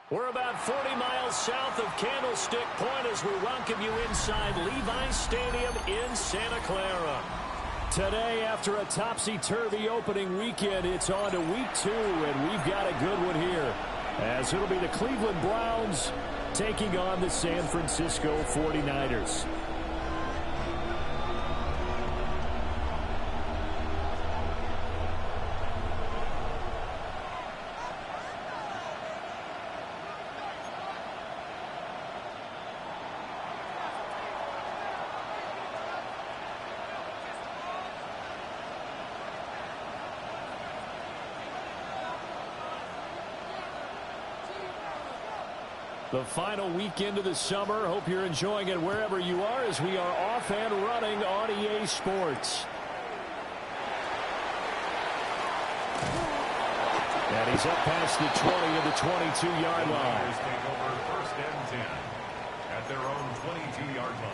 We're about 40 miles south of Candlestick Point as we welcome you inside Levi's Stadium in Santa Clara. Today, after a topsy-turvy opening weekend, it's on to week 2, and we've got a good one here, as it'll be the Cleveland Browns taking on the San Francisco 49ers. The final weekend of the summer. Hope you're enjoying it wherever you are as we are off and running on EA Sports. And he's up past the 20 of the 22-yard line. Take over first and 10 at their own 22-yard line.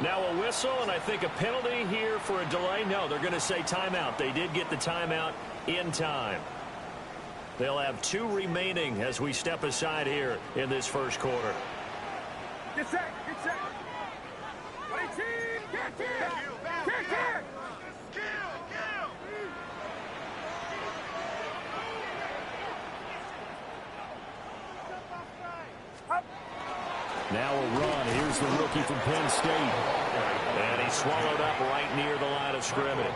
Now a whistle, and I think a penalty here for a delay. No, they're going to say timeout. They did get the timeout in time. They'll have 2 remaining as we step aside here in this first quarter. Get set, get set. Now a run. Here's the rookie from Penn State. And he's swallowed up right near the line of scrimmage.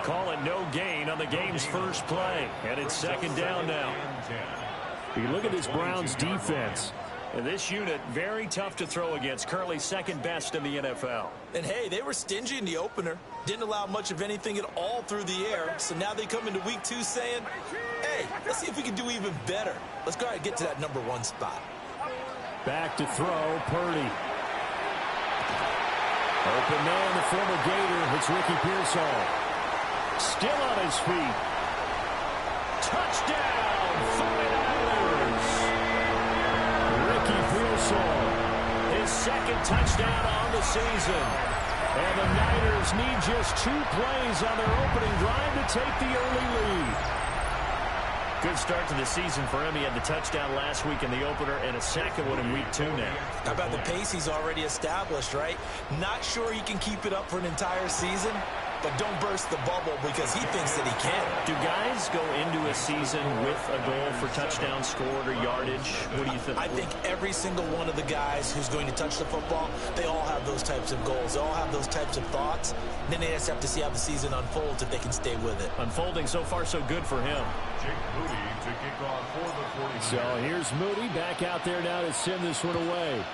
Call it no gain on the game's first play. And it's second down now. You look at this Browns defense. And this unit, very tough to throw against. Currently second best in the NFL. And, hey, they were stingy in the opener. Didn't allow much of anything at all through the air. So now they come into week 2 saying, hey, let's see if we can do even better. Let's go ahead and get to that number 1 spot. Back to throw, Purdy. Open man, the former Gator. It's Ricky Pearsall. Still on his feet. Touchdown, 49ers. Ricky Pearsall, his second touchdown on the season. And the Niners need just 2 plays on their opening drive to take the early lead. Good start to the season for him. He had the touchdown last week in the opener and a second one in week 2 now. How about the pace he's already established, right? Not sure he can keep it up for an entire season, but don't burst the bubble because he thinks that he can. Do guys go into a season with a goal for touchdown scored or yardage? What do you think? I think every single one of the guys who's going to touch the football, they all have those types of goals. They all have those types of thoughts. Then they just have to see how the season unfolds if they can stay with it. Unfolding so far so good for him. Jake Moody to kick off for the 49ers. So here's Moody back out there now to send this one away.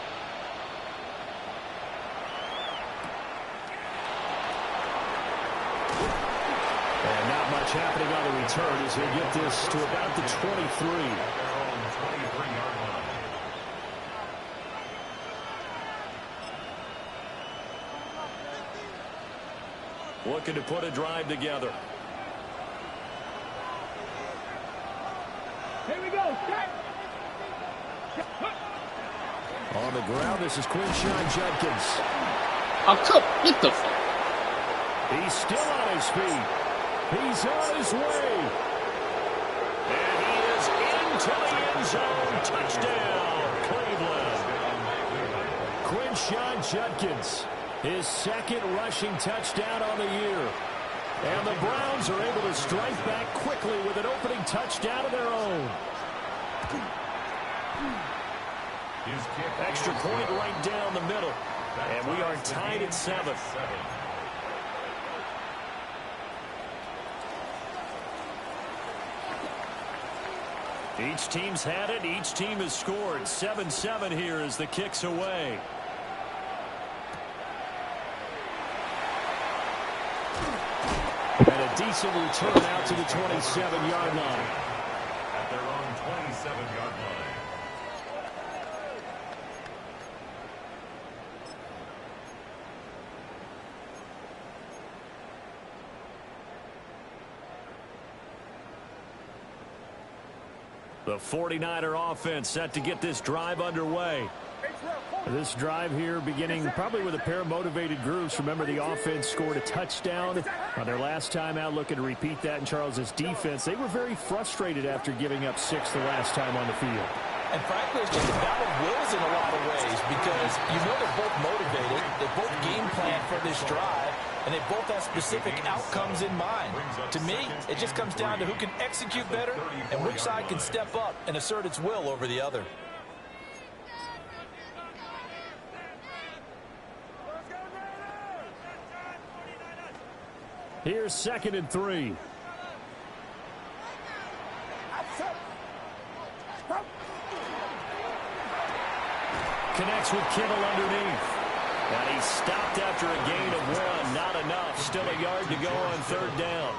And not much happening on the return as he'll get this to about the 23. Looking to put a drive together. Here we go. On the ground, this is Quinshawn Judkins. Get the fuck. He's still on his feet. He's on his way. And he is into the end zone. Touchdown, Cleveland. Quinshawn Judkins, his second rushing touchdown on the year. And the Browns are able to strike back quickly with an opening touchdown of their own. Extra point right down the middle. And we are tied at 7. Each team's had it. Each team has scored. 7-7 here as the kick's away. And a decent return out to the 27-yard line. At their own 27-yard line. The 49er offense set to get this drive underway. This drive here beginning probably with a pair of motivated groups. Remember, the offense scored a touchdown on their last time out, looking to repeat that in Charles's defense. They were very frustrated after giving up 6 the last time on the field. And frankly, it's just a battle of wills in a lot of ways because you know they're both motivated. They both game plan for this drive, and they both have specific outcomes in mind. To me, it just comes down to who can execute better and which side can step up and assert its will over the other. Here's 2nd and 3. Connects with Kittle underneath. And he's stopped after a gain of 1. Not enough. Still a yard to go on 3rd down.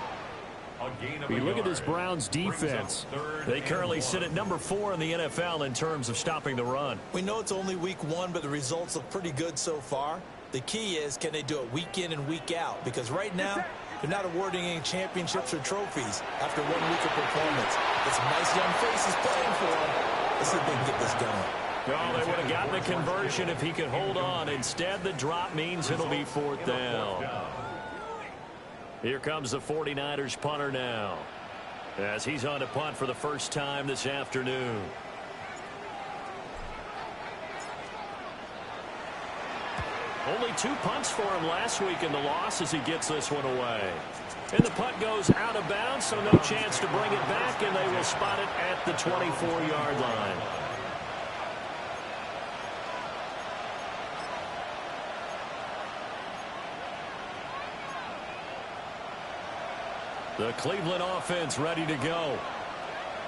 You look at this Browns defense. They currently sit at number 4 in the NFL in terms of stopping the run. We know it's only week 1, but the results look pretty good so far. The key is, can they do it week in and week out? Because right now, they're not awarding any championships or trophies after 1 week of performance. It's some nice young faces playing for them. Let's see if they can get this going. Oh, they would have gotten the conversion if he could hold on. Instead, the drop means it'll be 4th down. Here comes the 49ers punter now, as he's on to punt for the first time this afternoon. Only 2 punts for him last week in the loss as he gets this one away. And the punt goes out of bounds, so no chance to bring it back, and they will spot it at the 24-yard line. The Cleveland offense ready to go.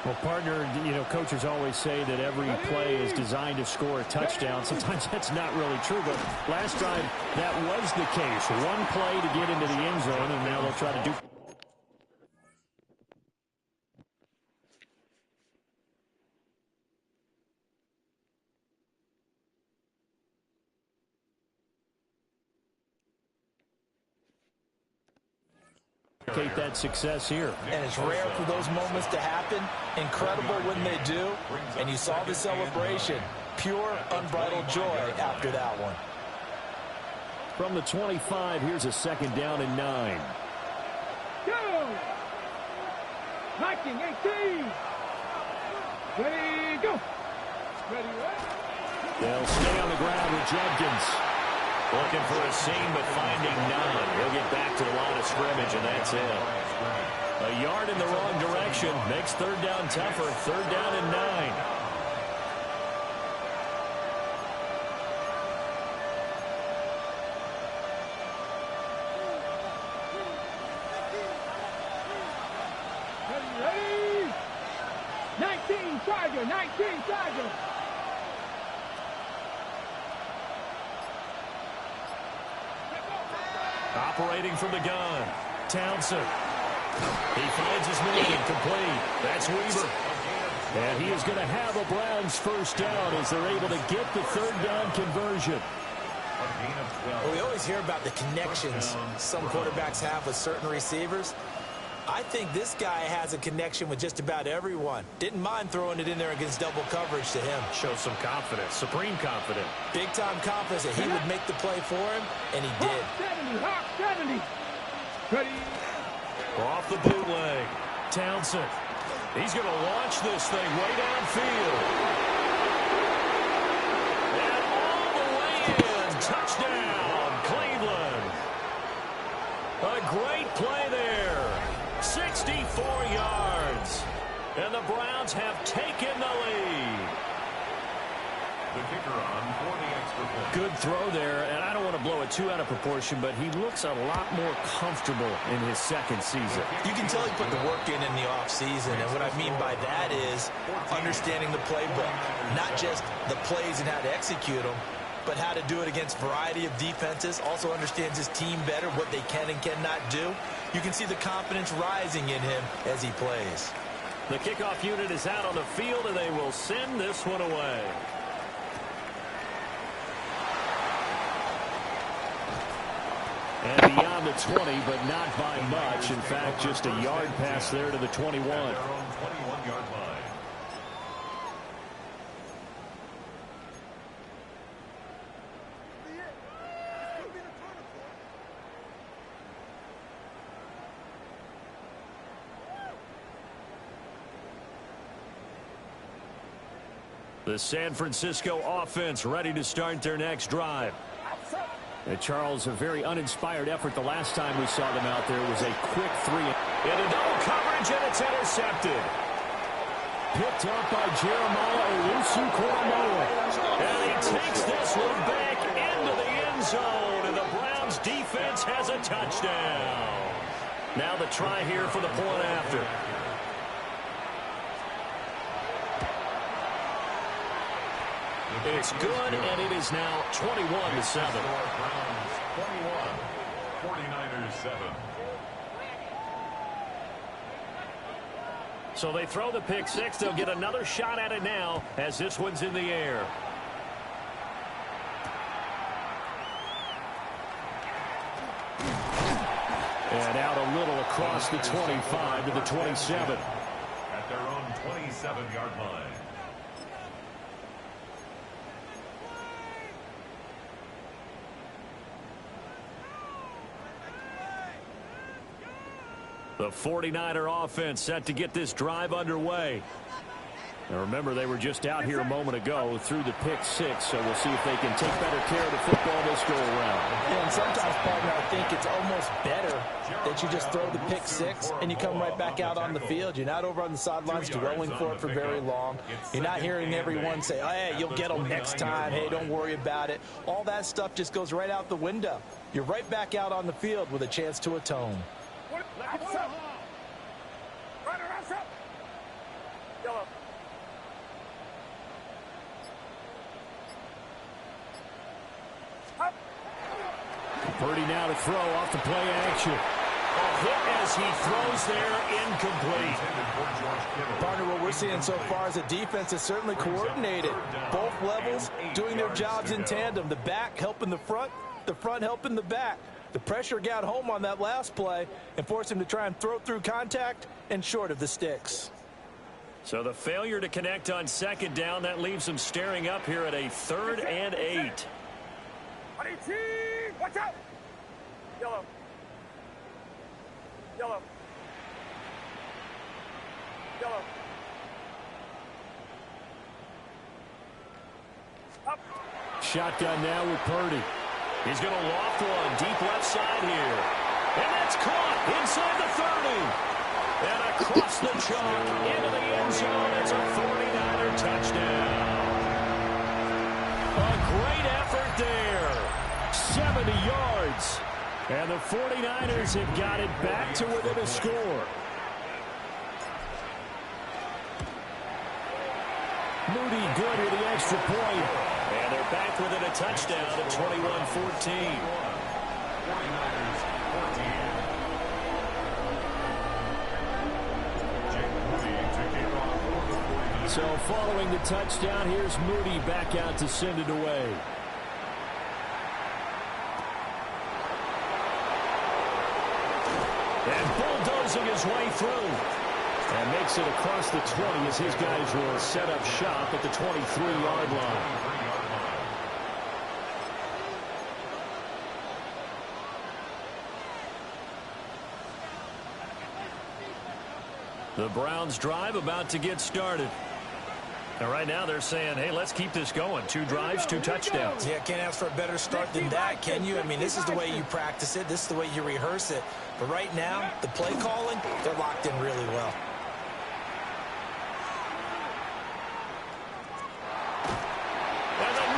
Well, partner, you know, coaches always say that every play is designed to score a touchdown. Sometimes that's not really true, but last time that was the case. 1 play to get into the end zone, and now they'll try to do. That success here. And it's rare for those moments to happen. Incredible when they do. And you saw the celebration. Pure, unbridled joy after that one. From the 25, here's a 2nd down and 9. Go! 19, 18. Ready, go. Ready, ready. They'll stay on the ground with Judkins. Looking for a seam, but finding none. He'll get back to the line of scrimmage, and that's it. A yard in the wrong direction makes 3rd down tougher. 3rd down and 9. Ready, 19 Charger, 19 Charger. Operating from the gun, Townsend. He finds his man complete. That's Weaver. And he is going to have a Browns 1st down as they're able to get the 3rd down conversion. Well, we always hear about the connections some quarterbacks have with certain receivers. I think this guy has a connection with just about everyone. Didn't mind throwing it in there against double coverage to him. Shows some confidence, supreme confidence. Big-time confidence that he would make the play for him, and he did. Hawk 70. Ready. Off the bootleg, Townsend. He's going to launch this thing way downfield. And all the way in. Touchdown, Cleveland. A great play there. 64 yards. And the Browns have taken the lead. kicker on for the extra point. Good throw there, and I don't want to blow it too out of proportion, but he looks a lot more comfortable in his second season. You can tell he put the work in the offseason, and what I mean by that is understanding the playbook, not just the plays and how to execute them, but how to do it against a variety of defenses. Also understands his team better, what they can and cannot do. You can see the confidence rising in him as he plays. The kickoff unit is out on the field, and they will send this one away. And beyond the 20, but not by much. In fact, just a yard pass there to the 21. At their own 21-yard line. The San Francisco offense ready to start their next drive. And Charles, a very uninspired effort the last time we saw them out there was a quick three. Into double coverage, and it's intercepted. Picked up by Jeremiah Owusu-Koramoah. And he takes this one back into the end zone, and the Browns defense has a touchdown. Now the try here for the point after. It's good, and it is now 21-7. Browns 21, 49ers 7. So they throw the pick six. They'll get another shot at it now as this one's in the air. And out a little across the 25 to the 27. At their own 27-yard line. The 49er offense set to get this drive underway. Now remember, they were just out here a moment ago through the pick six, so we'll see if they can take better care of the football this go around. Yeah, and sometimes, partner, I think it's almost better that you just throw the pick six and you come right back out on the field. You're not over on the sidelines dwelling for it for very long. You're not hearing everyone say, oh, hey, you'll get them next time. Hey, don't worry about it. All that stuff just goes right out the window. You're right back out on the field with a chance to atone. Purdy now to throw off the play action. A hit as he throws there, incomplete. Partner, what we're seeing so far is a defense is certainly coordinated. Both levels doing their jobs in tandem. The back helping the front helping the back. The pressure got home on that last play and forced him to try and throw through contact and short of the sticks. So the failure to connect on second down, that leaves him staring up here at a 3rd and 8. Watch out! Yellow. Yellow. Yellow. Up. Shotgun now with Purdy. He's going to loft one deep left side here. And that's caught inside the 30. And across the chalk into the end zone. It's a 49er touchdown. A great effort there. 70 yards. And the 49ers have got it back to within a score. Moody good with the extra point. And they're back within a touchdown at 21-14. 49ers 14. Jake Moody to kick off for the 49ers. So following the touchdown, here's Moody back out to send it away. And bulldozing his way through. And makes it across the 20 as his guys will set up shop at the 23-yard line. The Browns drive about to get started. And right now they're saying, hey, let's keep this going. 2 drives, 2 touchdowns. Yeah, can't ask for a better start than that, can you? I mean, this is the way you practice it. This is the way you rehearse it. But right now, the play calling, they're locked in really well. And the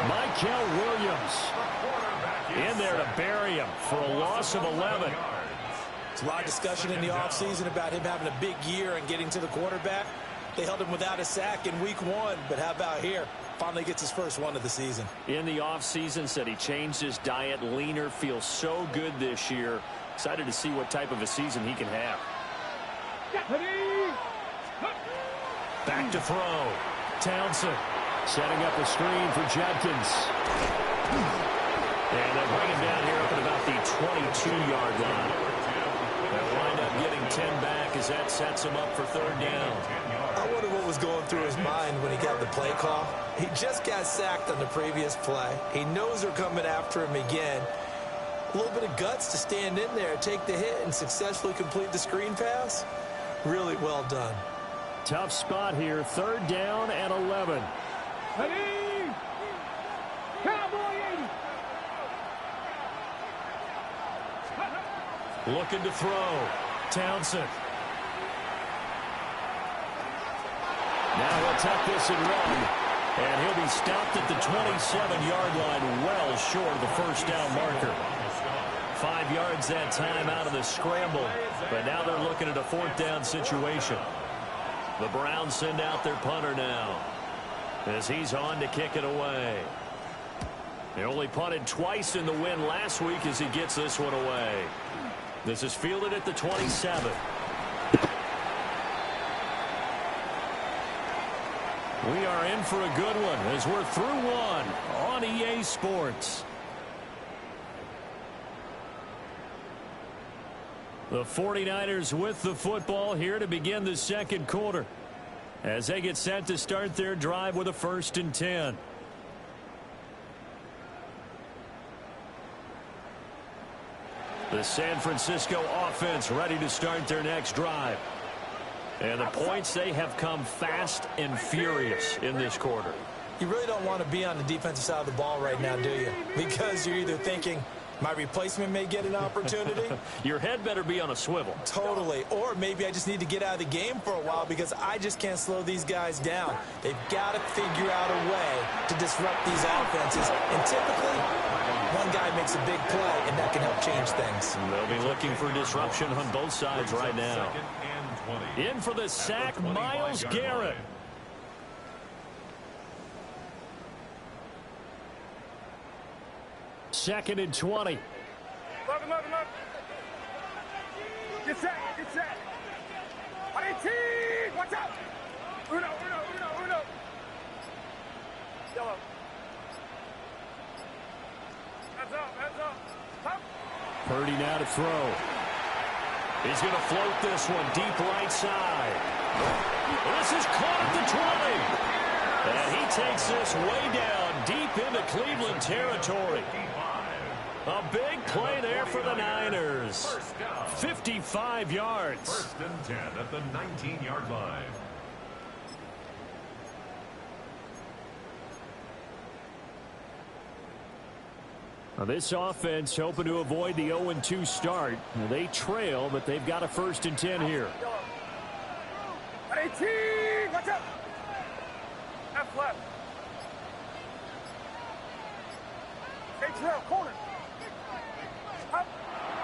Michael Williams in there to bury him for a loss of 11. There's a lot of discussion in the offseason about him having a big year and getting to the quarterback. They held him without a sack in week 1, but how about here? Finally gets his first one of the season. In the offseason, said he changed his diet, leaner, feels so good this year. Excited to see what type of a season he can have. Back to throw. Townsend setting up a screen for Judkins. And they'll bring him down here up at about the 22-yard line. They'll wind up getting 10 back as that sets him up for third down. I wonder what was going through his mind when he got the play call. He just got sacked on the previous play. He knows they're coming after him again. A little bit of guts to stand in there, take the hit, and successfully complete the screen pass. Really well done. Tough spot here. Third down and 11. Looking to throw. Townsend. Now he'll tuck this and run. And he'll be stopped at the 27-yard line, well short of the first down marker. 5 yards that time out of the scramble. But now they're looking at a fourth down situation. The Browns send out their punter now as he's on to kick it away. They only punted twice in the win last week as he gets this one away. This is fielded at the 27. We are in for a good one as we're through one on EA Sports. The 49ers with the football here to begin the second quarter as they get set to start their drive with a 1st and 10. The San Francisco offense ready to start their next drive. And the points, they have come fast and furious in this quarter. You really don't want to be on the defensive side of the ball right now, do you? Because you're either thinking, my replacement may get an opportunity. Your head better be on a swivel. Totally. Or maybe I just need to get out of the game for a while because I just can't slow these guys down. They've got to figure out a way to disrupt these offenses. And typically, one guy makes a big play, and that can help change things. They'll be looking for disruption on both sides right now. In for the sack, Myles Garrett. Second and 20. Look. Get set. Watch out. Uno. Yellow. Heads up. Top. Purdy now to throw. He's going to float this one deep right side. This is caught at the 20. And he takes this way down deep into Cleveland territory. A big play there for the Niners. 55 yards. 1st and 10 at the 19-yard line. Now this offense hoping to avoid the 0-2 start. They trail, but they've got a 1st and 10 here. 18. Watch out. Left. Stay trail, corner. Up.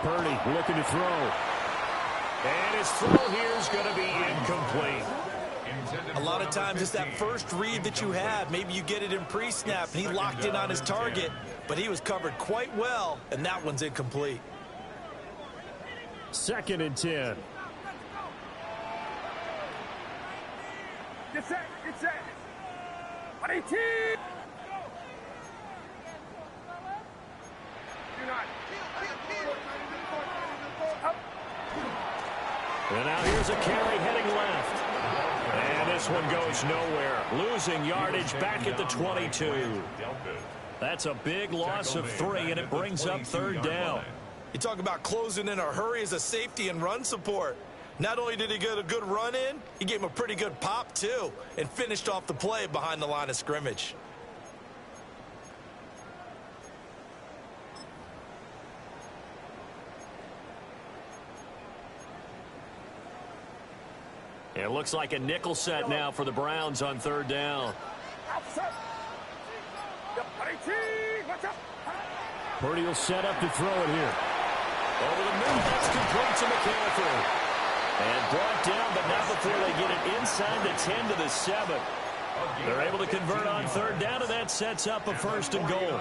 Purdy looking to throw. And his throw here is going to be incomplete. A lot of times it's that first read that you have. Maybe you get it in pre-snap, and he locked in on his target, but he was covered quite well, and that one's incomplete. 2nd and 10. Get set. 18. Do not. Up. And now here's a carry heading left. And this one goes nowhere. Losing yardage back at the 22. That's a big loss of 3, and it brings up 3rd down. You talk about closing in a hurry as a safety and run support. Not only did he get a good run in, he gave him a pretty good pop, too, and finished off the play behind the line of scrimmage. It looks like a nickel set now for the Browns on 3rd down. Outside. 118. Watch out. Purdy will set up to throw it here. Over the middle, that's complete to McCaffrey. And brought down, but not before they get it inside the 10 to the 7. They're able to convert on third down, and that sets up a 1st and goal.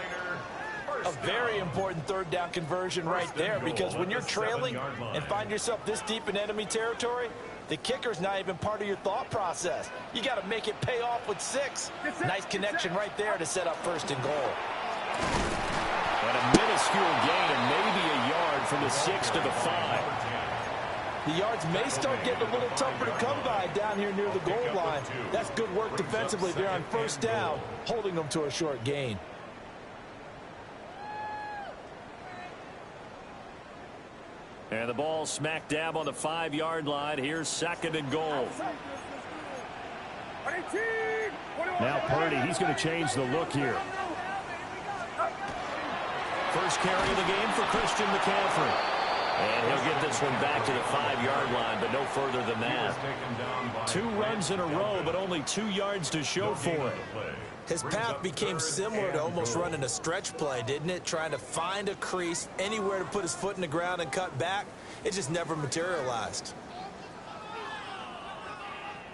A very important third down conversion right there, because when you're trailing and find yourself this deep in enemy territory, the kicker's not even part of your thought process. You got to make it pay off with 6. Nice connection right there to set up 1st and goal. And a minuscule gain of maybe a yard from the 6 to the 5. The yards may start getting a little tougher to come by down here near the goal line. That's good work defensively there on 1st down, holding them to a short gain. And the ball smack dab on the 5-yard line. Here's 2nd and goal. 118. Now Purdy, he's going to change the look here. First carry of the game for Christian McCaffrey. And he'll get this one back to the 5-yard line, but no further than that. 2 runs in a row, but only 2 yards to show for it. His path became similar to almost running a stretch play, didn't it? Trying to find a crease, anywhere to put his foot in the ground and cut back. It just never materialized.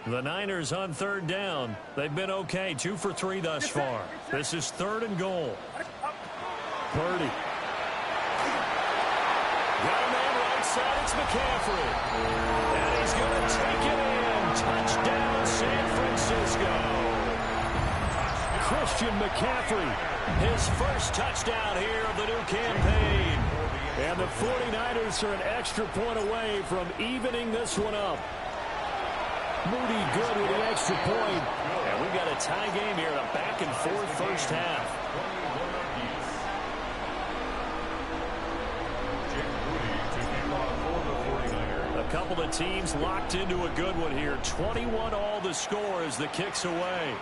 The Niners on 3rd down. They've been okay, 2 for 3 thus far. This is 3rd and goal. Purdy. Got a man right side, it's McCaffrey. And he's going to take it in. Touchdown, San Francisco. Christian McCaffrey, his first touchdown here of the new campaign. And the 49ers are an extra point away from evening this one up. Moody good with the extra point. And we've got a tie game here in a back-and-forth first half. A couple of teams locked into a good one here. 21 all the score as the kick's away.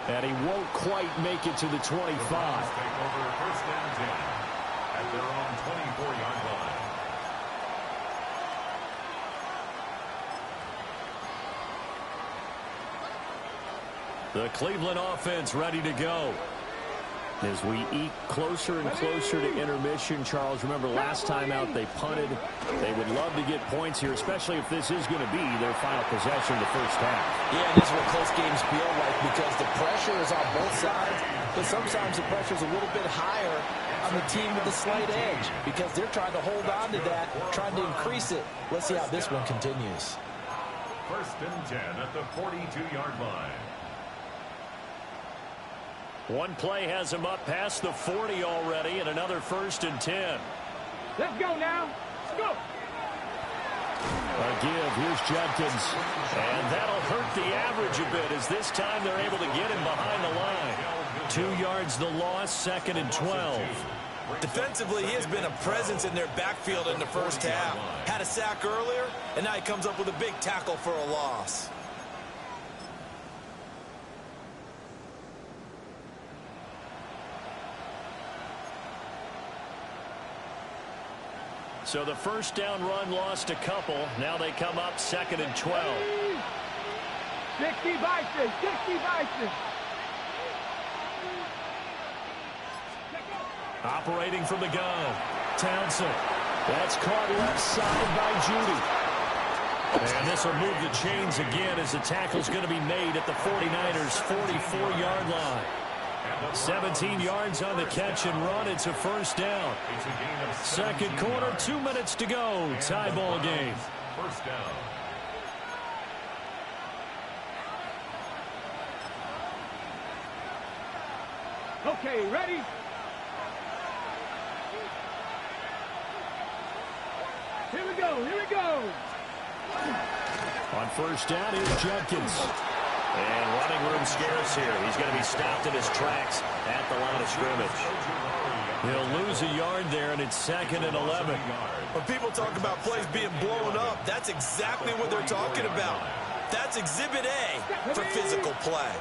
And he won't quite make it to the 25. Take over 1st and 10 at their own 24-yard line. The Cleveland offense ready to go. As we eke closer and closer to intermission, Charles, remember last time out they punted. They would love to get points here, especially if this is going to be their final possession of the first half. Yeah, and this is what close games feel like, because the pressure is on both sides, but sometimes the pressure is a little bit higher on the team with the slight edge, because they're trying to hold on to that, trying to increase it. Let's see how this one continues. 1st and 10 at the 42-yard line. One play has him up past the 40 already, and another 1st and 10. Let's go now. Let's go. A give. Here's Judkins. And that'll hurt the average a bit, as this time they're able to get him behind the line. 2 yards the loss, 2nd and 12. Defensively, he has been a presence in their backfield in the first half. Had a sack earlier, and now he comes up with a big tackle for a loss. So the first down run lost a couple. Now they come up 2nd and 12. 60 Bison, 60 Bison. Operating from the gun. Townsend. That's caught left side by Judy. And this will move the chains again as the tackle's going to be made at the 49ers' 44-yard line. 17 yards on the catch and run. It's a first down. Second quarter, 2 minutes to go. Tie ball game. First down. Okay, ready? Here we go, here we go. On first down, here's Judkins. And running room scarce here. He's going to be stopped in his tracks at the line of scrimmage. He'll lose a yard there, and it's 2nd and 11. When people talk about plays being blown up, that's exactly what they're talking about. That's Exhibit A for physical play.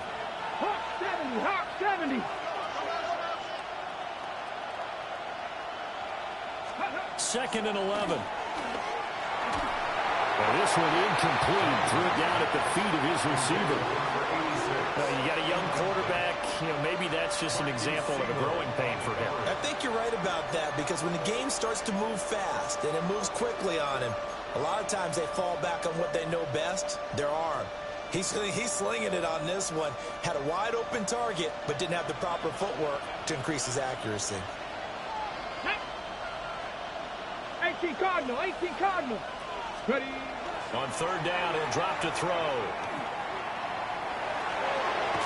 Hawk 70, Hawk 70. 2nd and 11. Well, this one incomplete. Threw it down at the feet of his receiver. You got a young quarterback. Maybe that's just an example of a growing pain for him. I think you're right about that, because when the game starts to move fast and it moves quickly on him, a lot of times they fall back on what they know best, their arm. He's slinging it on this one. Had a wide open target, but didn't have the proper footwork to increase his accuracy. 18 Cardinal, 18 Cardinal. Ready. On third down, he'll drop to throw.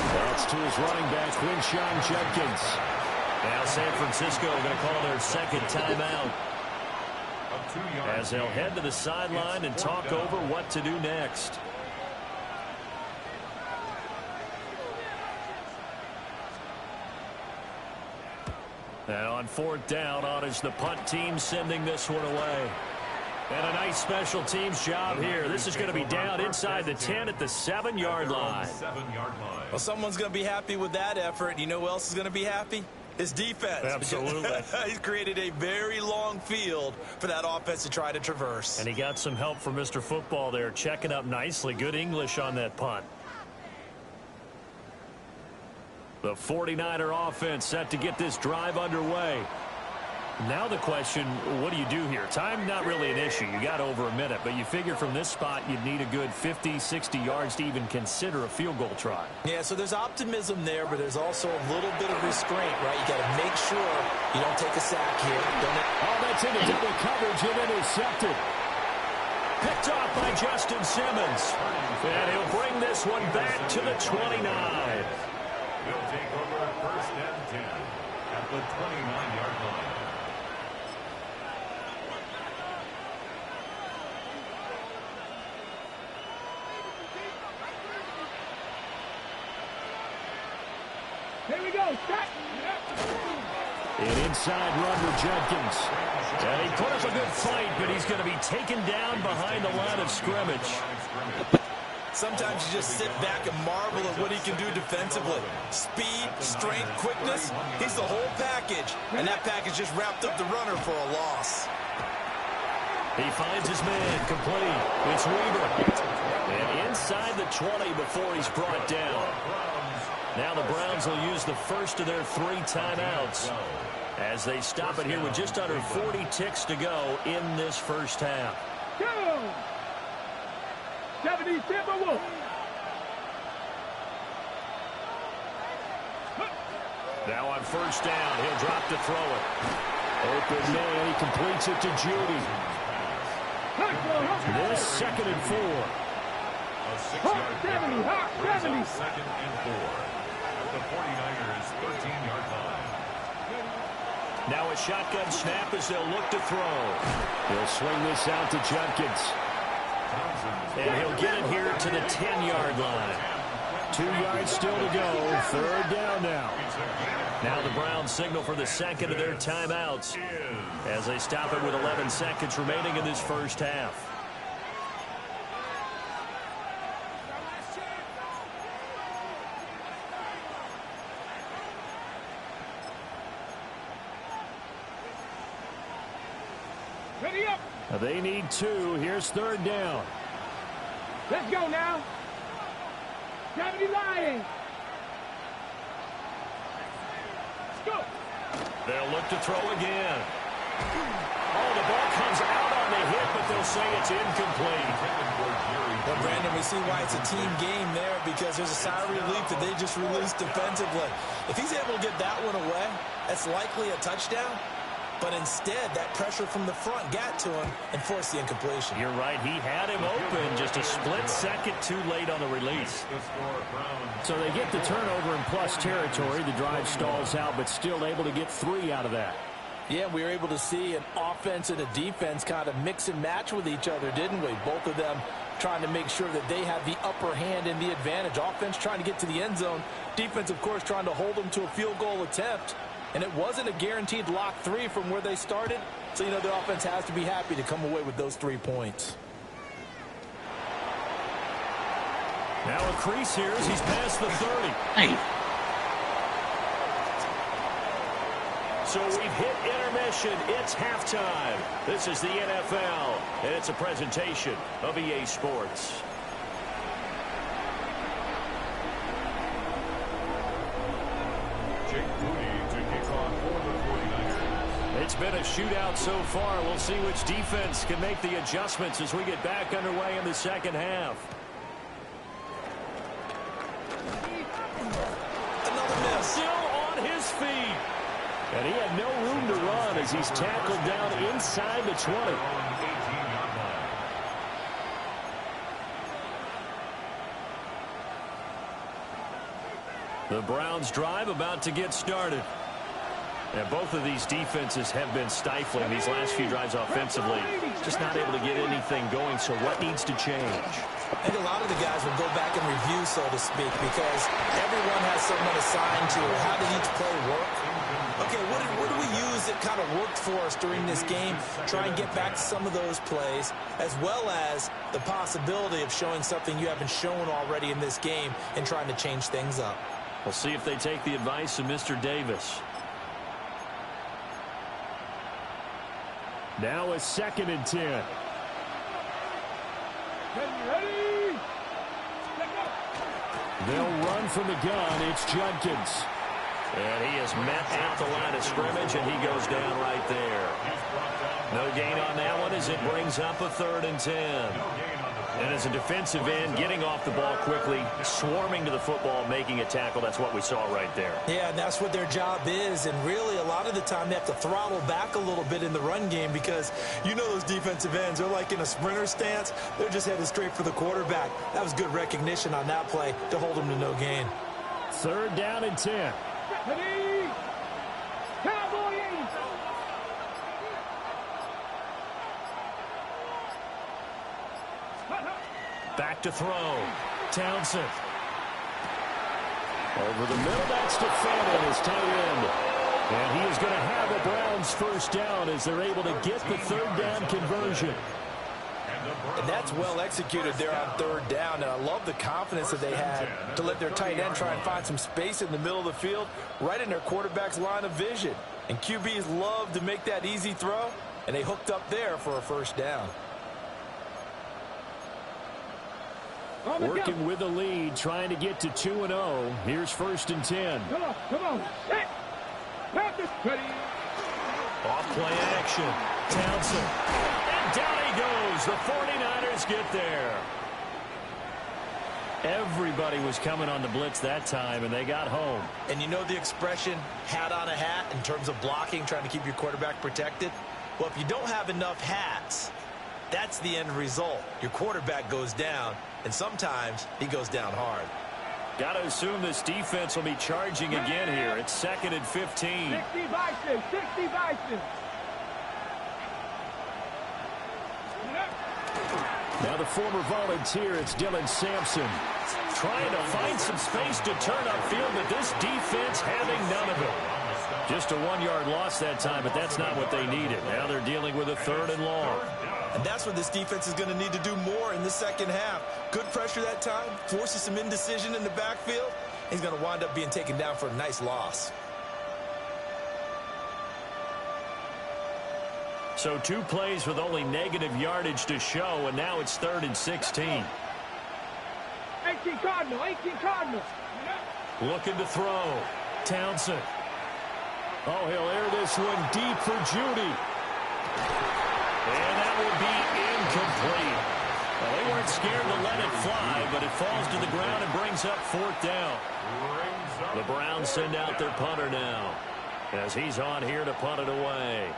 That's to his running back, Quinshon Judkins. Now San Francisco going to call their second timeout, as they'll head to the sideline and talk over what to do next. Now on fourth down, on is the punt team sending this one away. And a nice special teams job here. This is going to be down inside the 10 at the 7-yard line. Well, someone's going to be happy with that effort. You know who else is going to be happy? His defense. Absolutely. He's created a very long field for that offense to try to traverse. And he got some help from Mr. Football there, checking up nicely. Good English on that punt. The 49er offense set to get this drive underway. Now the question, what do you do here? Time not really an issue. You got over a minute, but you figure from this spot you'd need a good 50, 60 yards to even consider a field goal try. Yeah, so there's optimism there, but there's also a little bit of restraint, right? You got to make sure you don't take a sack here. That's into double coverage and intercepted. Picked off by Justin Simmons. And he'll bring this one back to the 29. He'll take over first and 10 at the 29-yard line. Here we go. Set. An inside run for Judkins. And he put up a good fight, but he's going to be taken down behind the line of scrimmage. Sometimes you just sit back and marvel at what he can do defensively. Speed, strength, quickness, he's the whole package. And that package just wrapped up the runner for a loss. He finds his man, complete. It's Weaver. And inside the 20 before he's brought down. Now the Browns will use the first of their 3 timeouts as they stop it here with just under 40 ticks to go in this first half. Go! 70 Timberwolves. Now on first down, he'll drop to throw it. Open man, he completes it to Judy. This 2nd and 4. Hawk 70, Hawk 70. 2nd and 4 at the 49ers 13-yard line. Now a shotgun snap as they'll look to throw. He'll swing this out to Judkins. And he'll get it here to the 10-yard line. 2 yards still to go. Third down now. Now the Browns signal for the second of their timeouts as they stop it with 11 seconds remaining in this first half. Ready up. They need 2. Here's third down. Let's go now. 70 Lions. Let's go. They'll look to throw again. Oh, the ball comes out on the hit, but they'll say it's incomplete. Well, Brandon, we see why it's a team game there, because there's a sigh of relief that they just released defensively. If he's able to get that one away, that's likely a touchdown. But instead, that pressure from the front got to him and forced the incompletion. You're right. He had him open, just a split second too late on the release. So they get the turnover in plus territory. The drive stalls out, but still able to get 3 out of that. Yeah, we were able to see an offense and a defense kind of mix and match with each other, didn't we? Both of them trying to make sure that they have the upper hand and the advantage. Offense trying to get to the end zone. Defense, of course, trying to hold them to a field goal attempt. And it wasn't a guaranteed lock 3 from where they started. So, you know, the offense has to be happy to come away with those 3 points. Now a crease here as he's past the 30. Hey. So we've hit intermission. It's halftime. This is the NFL, and it's a presentation of EA Sports. It's been a shootout so far. We'll see which defense can make the adjustments as we get back underway in the second half. Another miss. Still on his feet. And he had no room to run as he's tackled down inside the 20. The Browns drive about to get started. And both of these defenses have been stifling these last few drives offensively. Just not able to get anything going, so what needs to change? I think a lot of the guys will go back and review, so to speak, because everyone has someone assigned to it. How did each play work? Okay, what do we use that kind of worked for us during this game? Try and get back to some of those plays, as well as the possibility of showing something you haven't shown already in this game and trying to change things up. We'll see if they take the advice of Mr. Davis. Now a 2nd and 10. Ready? They'll run from the gun. It's Judkins. And he is met at the line of scrimmage, and he goes down right there. No gain on that one as it brings up a 3rd and 10. And as a defensive end, getting off the ball quickly, swarming to the football, making a tackle, that's what we saw right there. Yeah, and that's what their job is. And really, a lot of the time, they have to throttle back a little bit in the run game because you know those defensive ends, they're like in a sprinter stance. They're just headed straight for the quarterback. That was good recognition on that play to hold them to no gain. 3rd down and 10. Ready? Cowboys! Back to throw. Townsend. Over the middle, that's defended his tight end. And he is going to have a Browns 1st down as they're able to get the 3rd down conversion. And that's well executed there on 3rd down. And I love the confidence that they had to let their tight end try and find some space in the middle of the field, right in their quarterback's line of vision. And QBs love to make that easy throw, and they hooked up there for a 1st down. Working with the lead, trying to get to 2-0. Here's 1st and 10. Come on. Set. Ready? Off play action. Townsend. And down he goes. The 49ers get there. Everybody was coming on the blitz that time, and they got home. And you know the expression, hat on a hat, in terms of blocking, trying to keep your quarterback protected? Well, if you don't have enough hats, that's the end result. Your quarterback goes down, and sometimes he goes down hard. Got to assume this defense will be charging again here. It's 2nd and 15. 60 Bison. 60 Bison. Now the former volunteer, it's Dylan Sampson. Trying to find some space to turn upfield, but this defense having none of it. Just a 1-yard loss that time, but that's not what they needed. Now they're dealing with a 3rd and long. And that's what this defense is going to need to do more in the second half. Good pressure that time, forces some indecision in the backfield. He's going to wind up being taken down for a nice loss. So 2 plays with only negative yardage to show, and now it's 3rd and 16. 18 Cardinal. 18 Cardinal. Looking to throw. Townsend. Oh, he'll air this one deep for Judy. And that will be incomplete. Well, they weren't scared to let it fly, but it falls to the ground and brings up 4th down. The Browns send out their punter now, as he's on here to punt it away.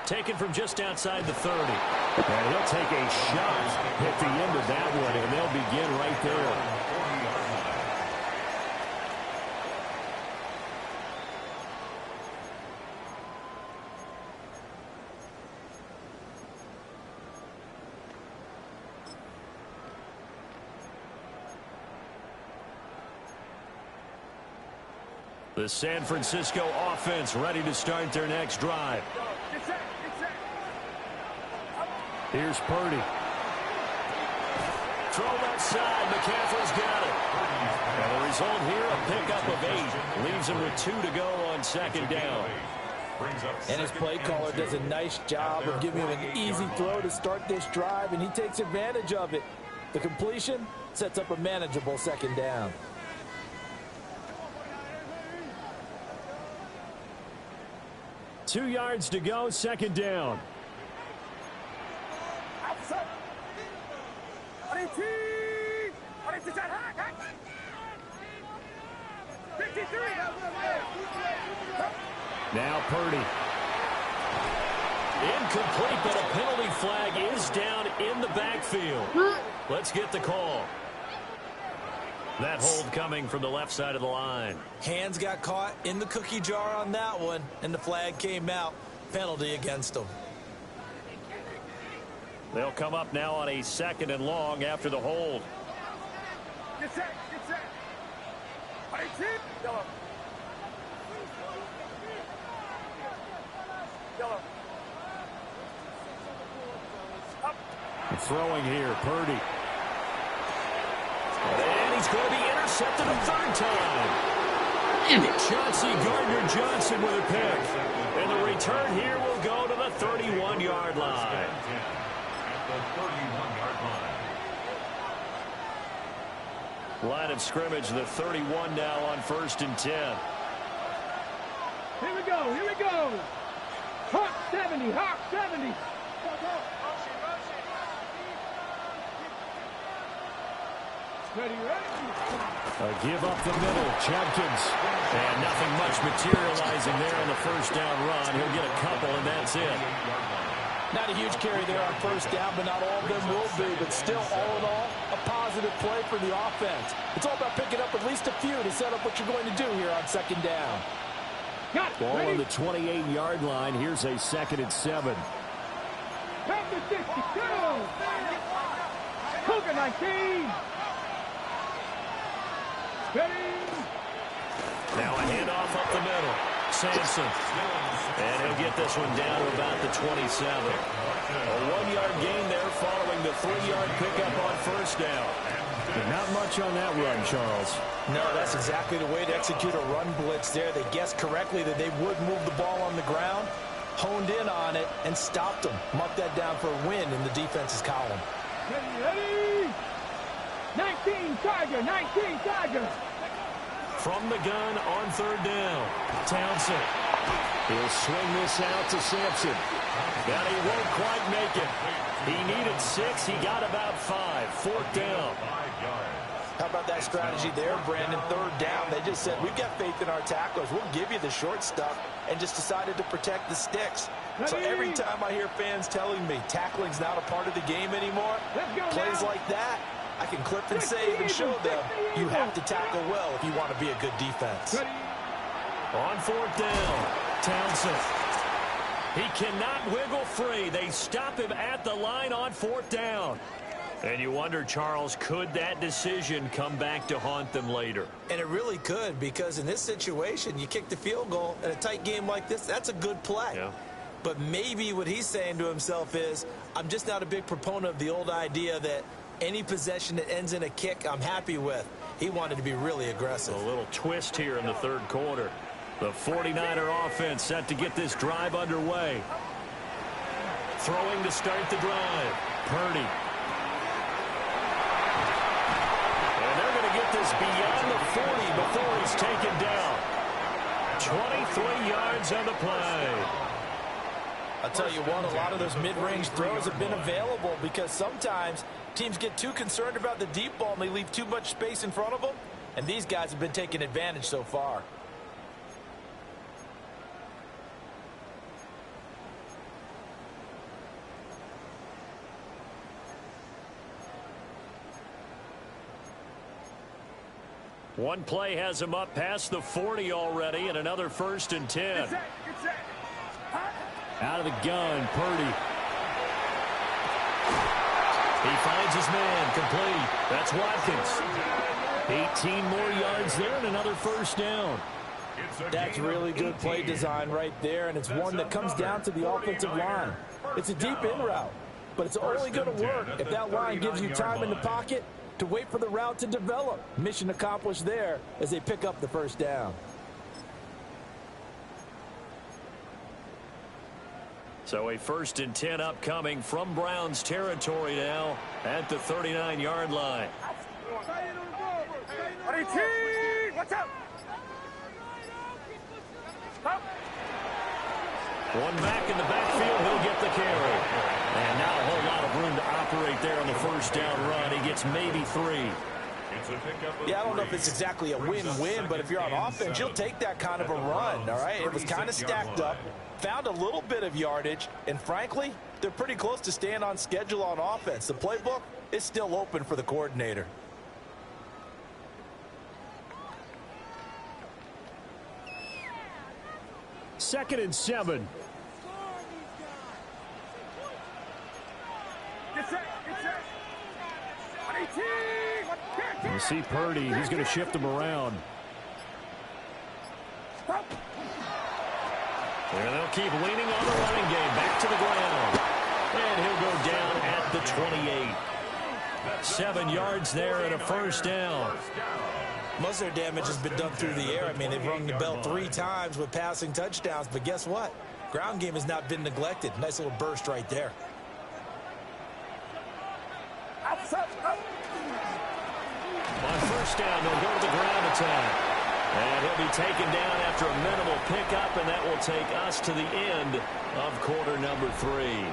Taken from just outside the 30. And he'll take a shot at the end of that one, and they'll begin right there. The San Francisco offense ready to start their next drive. Here's Purdy. Throw left side. McCaffrey's got it. And the result here, a pickup of 8. Leaves him with 2 to go on second down. And his play caller does a nice job of giving him an easy throw to start this drive, and he takes advantage of it. The completion sets up a manageable second down. Two yards to go, second down. Now Purdy. Incomplete, but a penalty flag is down in the backfield. Let's get the call. That hold coming from the left side of the line. Hands got caught in the cookie jar on that one, and the flag came out. Penalty against them. They'll come up now on a 2nd and long after the hold. Get set. Get set. Yellow. Yellow. Throwing here, Purdy. And he's going to be intercepted a 3rd time. Damn it. Chauncey Gardner-Johnson with a pick. And the return here will go to the 31-yard line. Line of scrimmage, the 31 now on 1st and 10. Here we go. Here we go. Hawk 70. Hawk 70. Ready, ready. Give up the middle, Jenkins. And nothing much materializing there on the 1st down run. He'll get a couple, and that's it. Not a huge carry there on 1st down, but not all of them will be. But still, all in all, a positive play for the offense. It's all about picking up at least a few to set up what you're going to do here on 2nd down. Ball on the 28-yard line. Here's a 2nd and 7. Back to 60. Go. Cougar 19. Ready. Now a handoff up the middle. Sampson. And he'll get this one down to about the 27. A 1-yard gain there following the 3-yard pickup on 1st down. But not much on that run, Charles. No, that's exactly the way to execute a run blitz there. They guessed correctly that they would move the ball on the ground, honed in on it, and stopped them. Mark that down for a win in the defense's column. Ready, ready. 19 Tiger. 19 Tiger. From the gun on 3rd down. Townsend. He'll swing this out to Sampson. But he won't quite make it. He needed 6. He got about 5. 4th down. How about that strategy there, Brandon? 3rd down. They just said, we've got faith in our tacklers. We'll give you the short stuff, and just decided to protect the sticks. So every time I hear fans telling me tackling's not a part of the game anymore, plays like that, I can clip and save and show them you have to tackle well if you want to be a good defense. On 4th down, Townsend. He cannot wiggle free. They stop him at the line on 4th down. And you wonder, Charles, could that decision come back to haunt them later? And it really could, because in this situation, you kick the field goal in a tight game like this, that's a good play. Yeah. But maybe what he's saying to himself is, I'm just not a big proponent of the old idea that any possession that ends in a kick, I'm happy with. He wanted to be really aggressive. A little twist here in the 3rd quarter. The 49er offense set to get this drive underway. Throwing to start the drive. Purdy. And they're going to get this beyond the 40 before he's taken down. 23 yards on the play. I'll tell you what, a lot of those mid-range throws have been available because sometimes teams get too concerned about the deep ball and they leave too much space in front of them, and these guys have been taking advantage so far. One play has him up past the 40 already, and another 1st and 10. Out of the gun, Purdy. He finds his man, complete. That's Watkins. 18 more yards there and another 1st down. That's really good play design right there, and it's one that comes down to the offensive line. It's a deep in route. but it's only going to work if that line gives you time in the pocket to wait for the route to develop. Mission accomplished there as they pick up the first down. So a 1st and 10 upcoming from Browns territory now at the 39-yard line. Watch out! One back in the backfield, he'll get the carry. And now a whole lot of room to operate there on the first down run. He gets maybe 3. Yeah, I don't know if it's exactly a win-win, but if you're on offense, you'll take that kind of a run, all right? It was kind of stacked up, found a little bit of yardage, and frankly, they're pretty close to staying on schedule on offense. The playbook is still open for the coordinator. Second and 7. You see Purdy, he's going to shift him around. And they'll keep leaning on the running game. Back to the ground. And he'll go down at the 28. 7 yards there and a first down. Most of their damage has been done through the air. I mean, they've rung the bell 3 times with passing touchdowns, but guess what? Ground game has not been neglected. Nice little burst right there. On first down, they'll go to the ground attack. And he'll be taken down after a minimal pickup, and that will take us to the end of quarter number 3.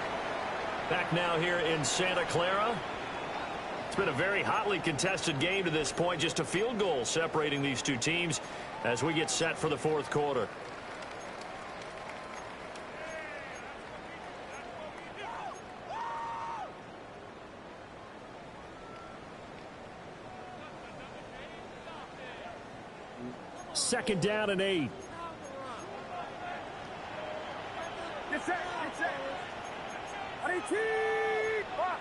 Back now here in Santa Clara. It's been a very hotly contested game to this point. Just a field goal separating these two teams as we get set for the fourth quarter. Second down and 8. Get set, get set. Box.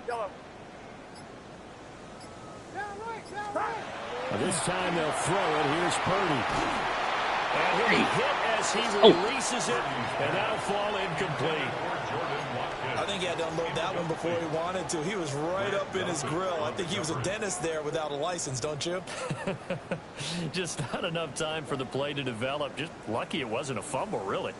Yellow. Down right. This time they'll throw it. Here's Purdy. And he'll be hit as he releases it, and that'll fall incomplete. I think he had to unload that one before he wanted to. He was right up in his grill. I think he was a dentist there without a license, don't you? Just not enough time for the play to develop. Just lucky it wasn't a fumble, really.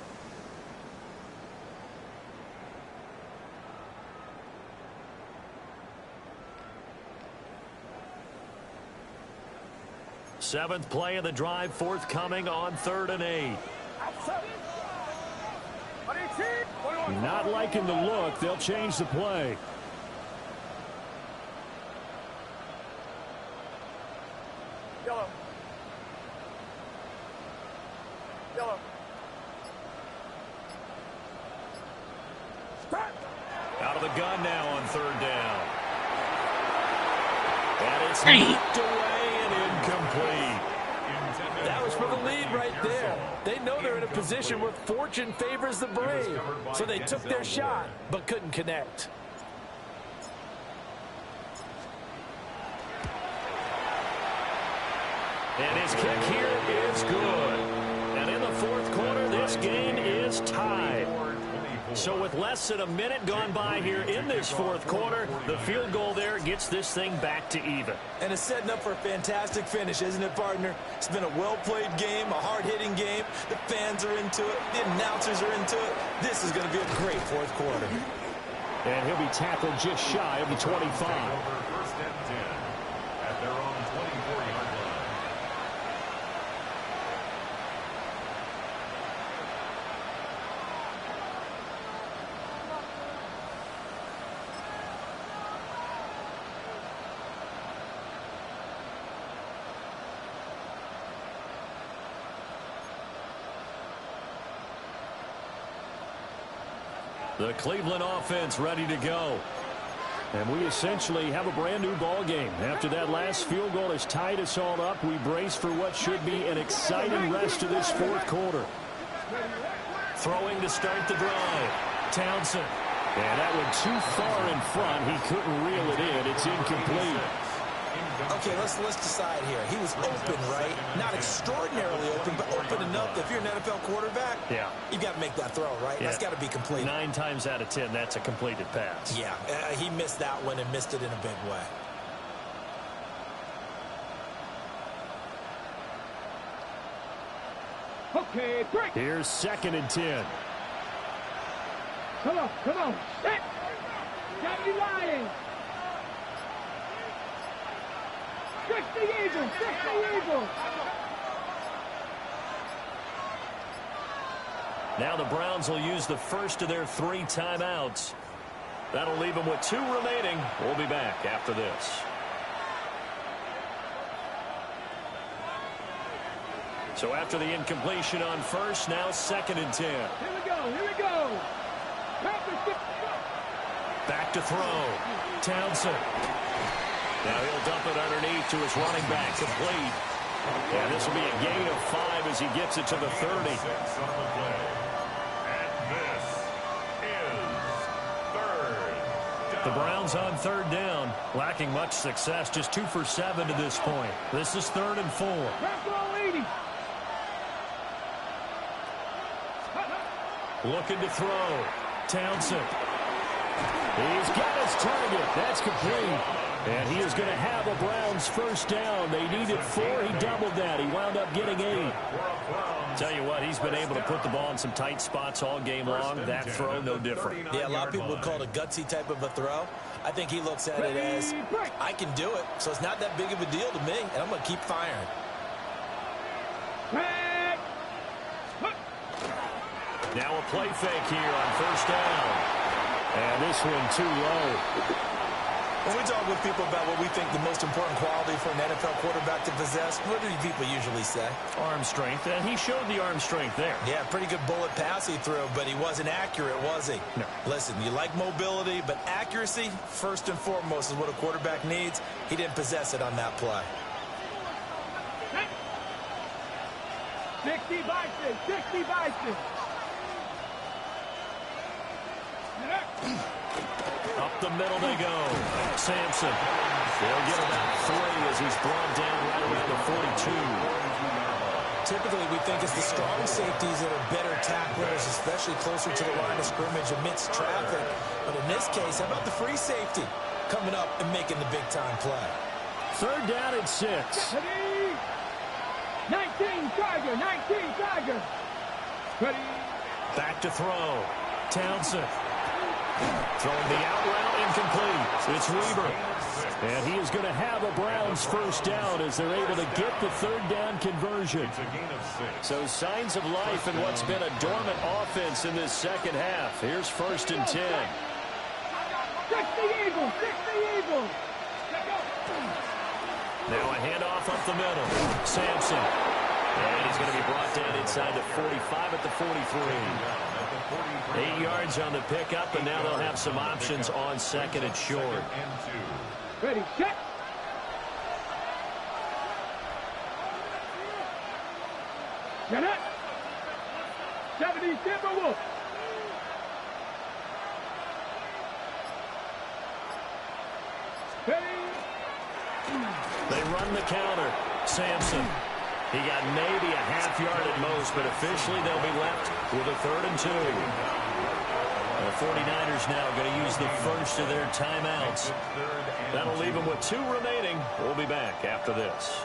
Seventh play of the drive forthcoming on 3rd and 8. Not liking the look. They'll change the play. Yellow. Out of the gun now on 3rd down. And it's knocked away and incomplete. That was for the lead right there. They know they're in a position where fortune favors the brave. So they took their shot, but couldn't connect. And his kick here is good. And in the fourth quarter, this game is tied. So with less than a minute gone by here in this fourth quarter, the field goal there gets this thing back to even. And it's setting up for a fantastic finish, isn't it, partner? It's been a well-played game, a hard-hitting game. The fans are into it. The announcers are into it. This is going to be a great fourth quarter. And he'll be tackled just shy of the 25. First and 10 at their own 24-yard line. The Cleveland offense ready to go. And we essentially have a brand new ball game. After that last field goal has tied us all up, we brace for what should be an exciting rest of this fourth quarter. Throwing to start the drive. Townsend. And that went too far in front. He couldn't reel it in. It's incomplete. Okay, let's decide here. He was open, right? Not extraordinarily open, but open enough that if you're an NFL quarterback, you got to make that throw, right? That's got to be complete. 9 times out of 10, that's a completed pass. Yeah, he missed that one and missed it in a big way. Okay, break. Here's 2nd and 10. Come on, come on. Set. 70 Lions. 60 Eagles, 60 Eagles. Now the Browns will use the first of their 3 timeouts. That'll leave them with 2 remaining. We'll be back after this. So after the incompletion on first, now 2nd and 10. Here we go, here we go. Back to throw. Townsend. Now he'll dump it underneath to his running back, complete. And this will be a gain of 5 as he gets it to the 30. The Browns on 3rd down, lacking much success, just 2 for 7 to this point. This is 3rd and 4. Looking to throw. Townsend. He's got his target. That's complete. And he is going to have a Browns first down. They needed 4. He doubled that. He wound up getting 8. Tell you what, he's been able to put the ball in some tight spots all game long. That throw, no different. Yeah, a lot of people would call it a gutsy type of a throw. I think he looks at it as, I can do it, so it's not that big of a deal to me, and I'm going to keep firing. Now a play fake here on first down. And this one too low. When we talk with people about what we think the most important quality for an NFL quarterback to possess, what do people usually say? Arm strength. And he showed the arm strength there. Yeah, pretty good bullet pass he threw, but he wasn't accurate, was he? No. Listen, you like mobility, but accuracy, first and foremost, is what a quarterback needs. He didn't possess it on that play. 60 by 6, 60 by 6. Up the middle they go. Sampson. They'll get about 3 as he's brought down right around the 42. Typically, we think it's the strong safeties that are better tacklers, especially closer to the line of scrimmage amidst traffic. But in this case, how about the free safety coming up and making the big-time play? 3rd down and 6. 19 Tiger, 19 Tiger. Ready. Back to throw. Townsend. Throwing the out route incomplete. It's Weaver. And he is going to have a Browns first down as they're able to get the 3rd down conversion. So signs of life in what's been a dormant offense in this second half. Here's 1st and 10. 60 Eagles, 60 Eagles. Now a handoff up the middle. Sampson. And he's going to be brought down inside the 45 at the 43. 8 yards on the pickup, and now they'll have some options on 2nd and short. Ready, set. Get it. 70 Timberwolves. They run the counter. Sampson. He got maybe a half yard at most, but officially they'll be left with a 3rd and 2. The 49ers now going to use the first of their timeouts. That'll leave them with 2 remaining. We'll be back after this.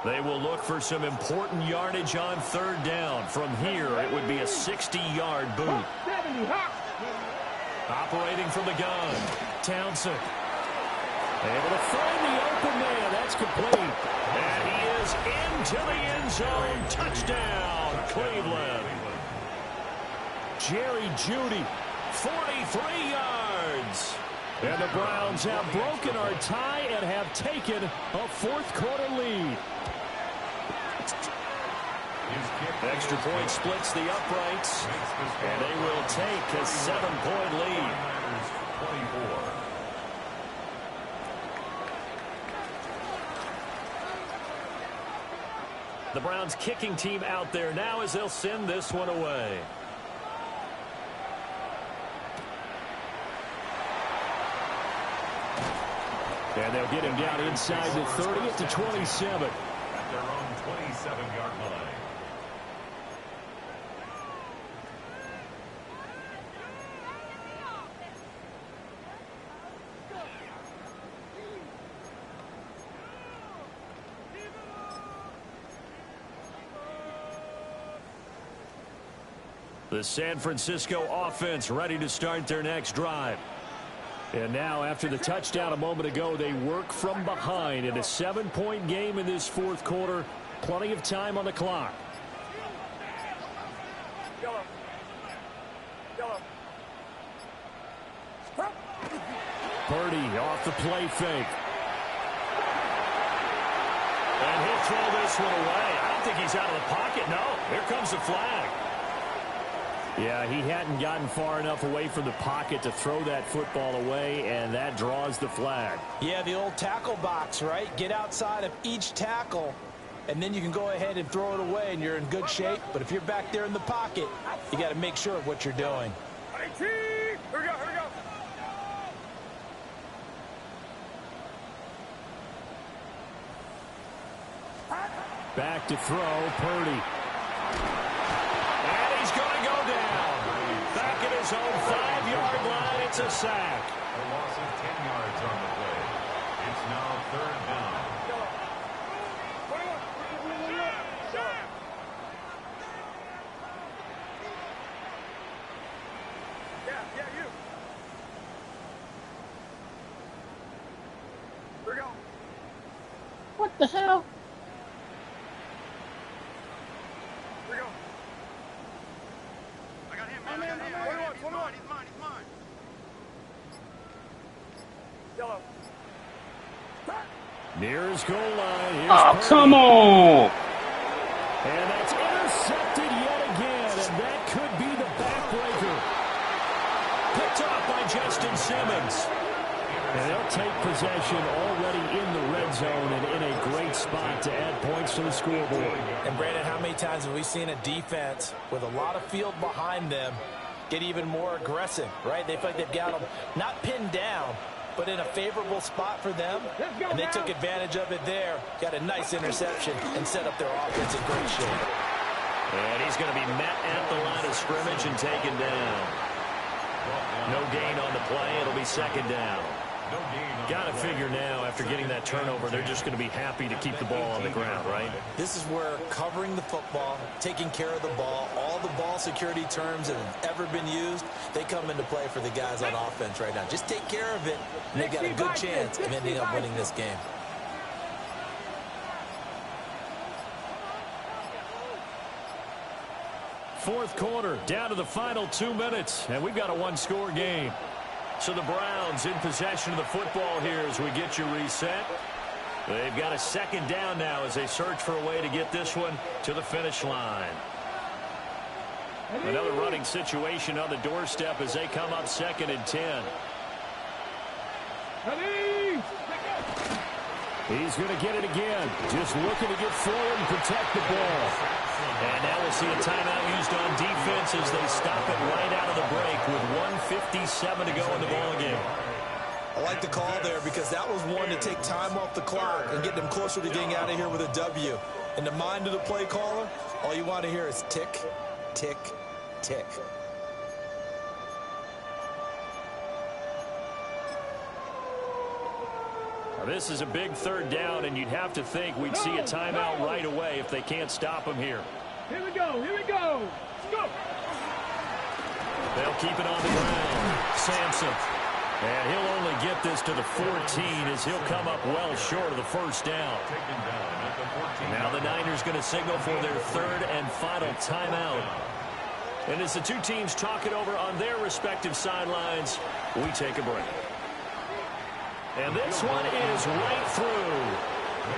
They will look for some important yardage on 3rd down. From here, it would be a 60-yard boot. 70 hot. Operating from the gun. Townsend. Able to find the open man. That's complete. And he is into the end zone. Touchdown, Cleveland. Jerry Jeudy, 43 yards. And the Browns have broken our tie and have taken a 4th quarter lead. Extra point splits the uprights, and they will take a 7-point lead. The Browns kicking team out there now as they'll send this one away. And they'll get him down inside the 30 at the 27. At their own 27-yard line. The San Francisco offense ready to start their next drive. And now, after the touchdown a moment ago, they work from behind in a 7-point game in this fourth quarter. Plenty of time on the clock. Purdy off the play fake. And he'll throw this one away. I don't think he's out of the pocket. No, here comes the flag. Yeah, he hadn't gotten far enough away from the pocket to throw that football away, and that draws the flag. Yeah, the old tackle box, right? Get outside of each tackle, and then you can go ahead and throw it away, and you're in good shape. But if you're back there in the pocket, you got to make sure of what you're doing. Here we go, here we go. Back to throw, Purdy. And he's going to go down. Back at his own 5-yard line, it's a sack. A loss of 10 yards on the play. It's now third down. Yeah, you. Here we go. What the hell? Here we go. I got him, man. I got him. 21. He's mine. Yellow. Near his goal line. Here's Oh, Purdy. come on. And that's intercepted yet again, and that could be the backbreaker. Picked off by Justin Simmons. And they'll take possession already in the red zone and in a great spot to add points to the scoreboard. And, Brandon, how many times have we seen a defense with a lot of field behind them get even more aggressive, right? They feel like they've got them not pinned down, but in a favorable spot for them, and they took advantage of it there, got a nice interception, and set up their offense in great shape. And he's going to be met at the line of scrimmage and taken down. No gain on the play. It'll be second down. Got to figure now, after getting that turnover, they're just going to be happy to keep the ball on the ground, right? This is where covering the football, taking care of the ball, all the ball security terms that have ever been used, they come into play for the guys on offense right now. Just take care of it, and they've got a good chance of ending up winning this game. Fourth quarter, down to the final 2 minutes, and we've got a one-score game. So the Browns in possession of the football here as we get you reset. They've got a second down now as they search for a way to get this one to the finish line. Another running situation on the doorstep as they come up 2nd and 10. He's going to get it again. Just looking to get forward and protect the ball. And now we'll see a timeout used on defense as they stop it right out of the break with 1:57 to go in the ballgame. I like the call there because that was one to take time off the clock and get them closer to getting out of here with a W. In the mind of the play caller, all you want to hear is tick, tick, tick. Now this is a big third down, and you'd have to think we'd see a timeout right away if they can't stop him here. Here we go. Let's go. They'll keep it on the ground. Sampson. And he'll only get this to the 14 as he'll come up well short of the first down. Now the Niners going to signal for their third and final timeout. And as the two teams talk it over on their respective sidelines, we take a break. And this one is right through.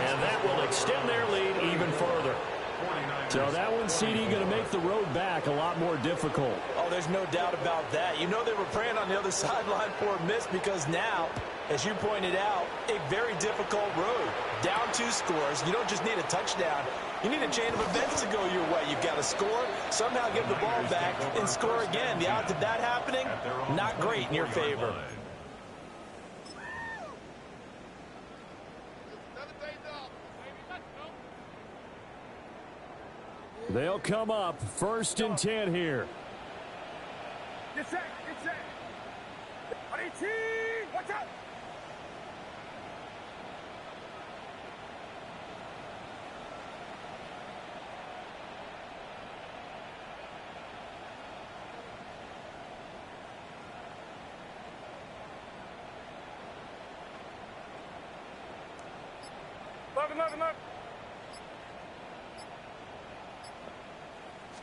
And that will extend their lead even further. So that one, CD, going to make the road back a lot more difficult. Oh, there's no doubt about that. You know they were praying on the other sideline for a miss because now, as you pointed out, a very difficult road. Down 2 scores. You don't just need a touchdown. You need a chain of events to go your way. You've got to score, somehow give the ball back, and score again. The odds of that happening, not great in your favor. They'll come up 1st and 10 here. Get set, get set. Watch out.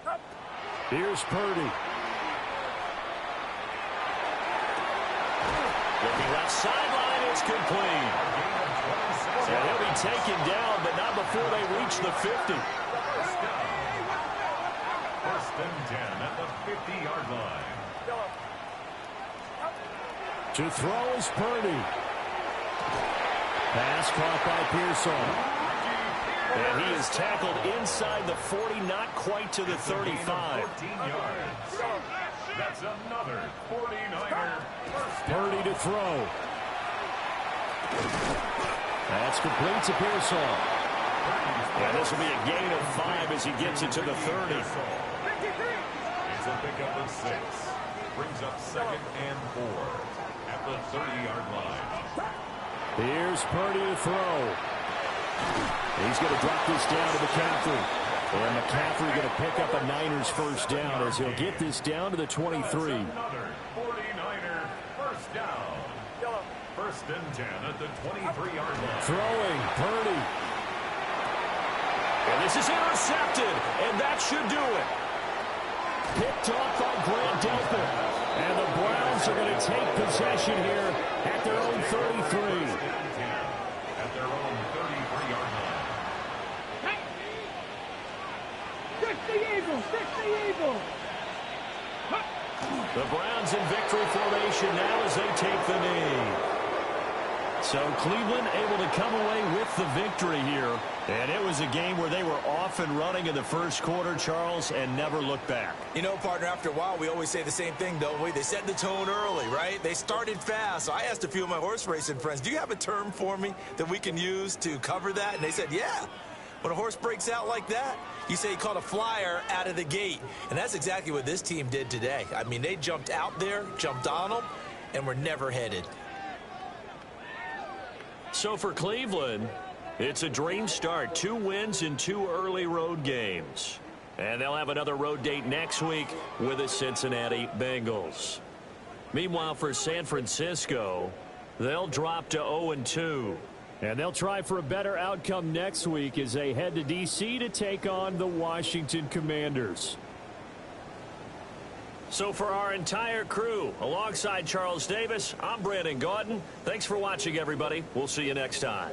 Look. Here's Purdy. Looking left sideline, it's complete. So he'll be taken down, but not before they reach the 50. 1st and 10 at the 50-yard line. To throw is Purdy. Pass caught by Pearson. And he is tackled inside the 40, not quite to the 35. 14 yards. That's another 49er. Purdy to throw. That's complete to Pearson. And this will be a gain of 5 as he gets it to the 30. It's a pickup of 6. Brings up 2nd and 4 at the 30-yard line. Here's Purdy to throw. He's going to drop this down to McCaffrey. And McCaffrey going to pick up a Niners first down as he'll get this down to the 23. That's another 49er first down. 1st and 10 at the 23-yard line. Throwing, Purdy. And this is intercepted, and that should do it. Picked off by Grant Delpit. And the Browns are going to take possession here at their own 33. At their own 33-yard line. Stick the Eagles. The Browns in victory formation now as they take the knee. So Cleveland able to come away with the victory here. And it was a game where they were off and running in the first quarter, Charles, and never looked back. You know, partner, after a while, we always say the same thing, don't we? They set the tone early, right? They started fast. So I asked a few of my horse racing friends, do you have a term for me that we can use to cover that? And they said, yeah. When a horse breaks out like that, you say he caught a flyer out of the gate. And that's exactly what this team did today. I mean, they jumped out there, jumped on them, and were never headed. So for Cleveland, it's a dream start. 2 wins in 2 early road games. And they'll have another road date next week with the Cincinnati Bengals. Meanwhile, for San Francisco, they'll drop to 0-2. And they'll try for a better outcome next week as they head to D.C. to take on the Washington Commanders. So for our entire crew, alongside Charles Davis, I'm Brandon Gaudin. Thanks for watching, everybody. We'll see you next time.